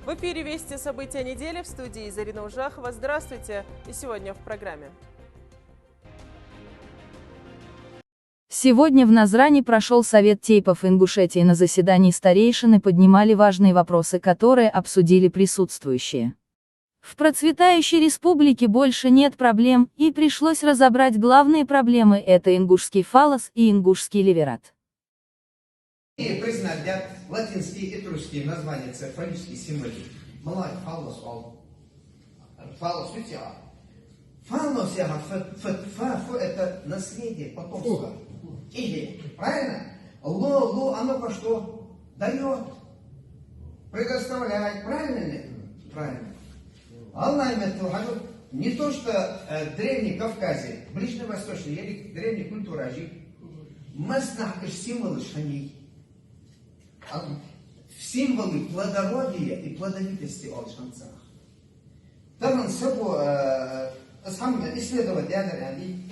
В эфире «Вести. События недели», в студии Зарина Ужахова. Здравствуйте! И сегодня в программе. Сегодня в Назрани прошел Совет тейпов Ингушетии. На заседании старейшины поднимали важные вопросы, которые обсудили присутствующие. В процветающей республике больше нет проблем, и пришлось разобрать главные проблемы – это ингушский фалос и ингушский ливерат. Признать латинские и русские названия фаллические символы. Малай, фалос, фалос, фалос, это наследие, потомство. Или, правильно? Ло, оно по что? Дает, предоставляет, правильно ли? Правильно. Allah не то, что в Древнем Кавказе, Ближневосточной или древней культуре, символы шаней. Символы плодородия и плодовитости от шанцах. Там он собой исследовать они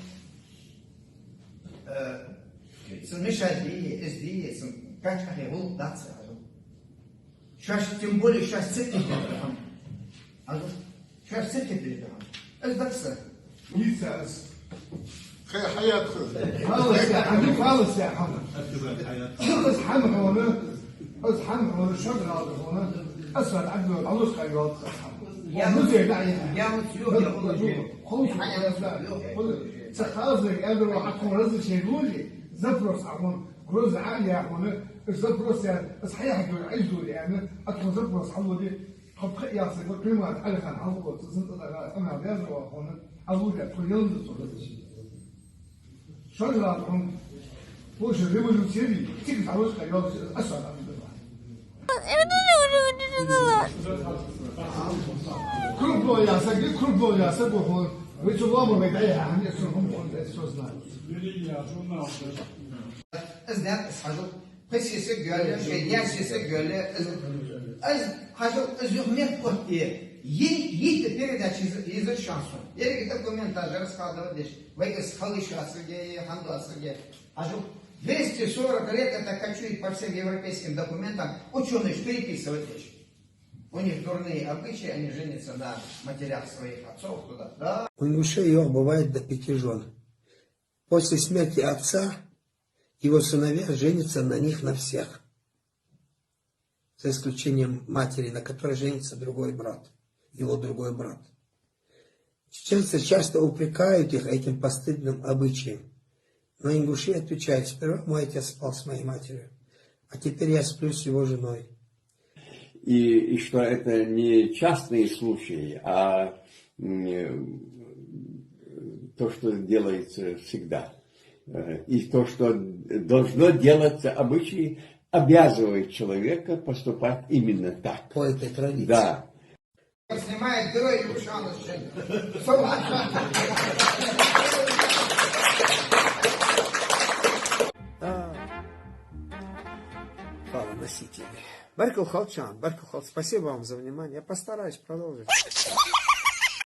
смешать здесь, как они даться. Тем более сейчас церковь сейчас церковь передавал. Это даться. حياة خالص يا حمد خلص حمد هنا خلص حمد هنا الشجرة هنا أسفل عدل العروس قيود يا مزيد يا خلص سخاز لك قادر وحكم رزق شيلولي زفرس عمون كروز عالية هنا زفرس يعني صحيح دول عيش دول يعني أكثر زفرس حلودي خب خيار سكر كلمة على خان عضو تزنط أنا بيزر وهنا عضو كل يوم تصل شجرة وش الريفولوسيوني تيجي تعوز خيال أسود عن كل يا سجل كل يا سجل هون ويتوامر بداية عن يسرهم هون بسوزنا. أزنات أصحاب قصيصة قال شيء قال أزهمت قطية Ей передачи из шансу. Я говорю, комментарий рассказывал лишь. Вы сказали, что Сергей Ханду Сергей. А 240 лет это кочует по всем европейским документам. Ученые переписывают вещи. У них дурные обычаи, они женятся на матерях своих отцов туда. Да. У ингушей его бывает до 5 жен. После смерти отца его сыновья женятся на них на всех. За исключением матери, на которой женится другой брат. Его другой брат. Чеченцы часто упрекают их этим постыдным обычаем. Но ингуши отвечают: сперва мой отец спал с моей матерью, а теперь я сплю с его женой. И что это не частные случаи, а то, что делается всегда. И то, что должно делаться, обычаи обязывает человека поступать именно так. По этой традиции. Да. Снимает герой Ушана. Слава носители. Баркал Халчан, спасибо вам за внимание. Я постараюсь продолжить.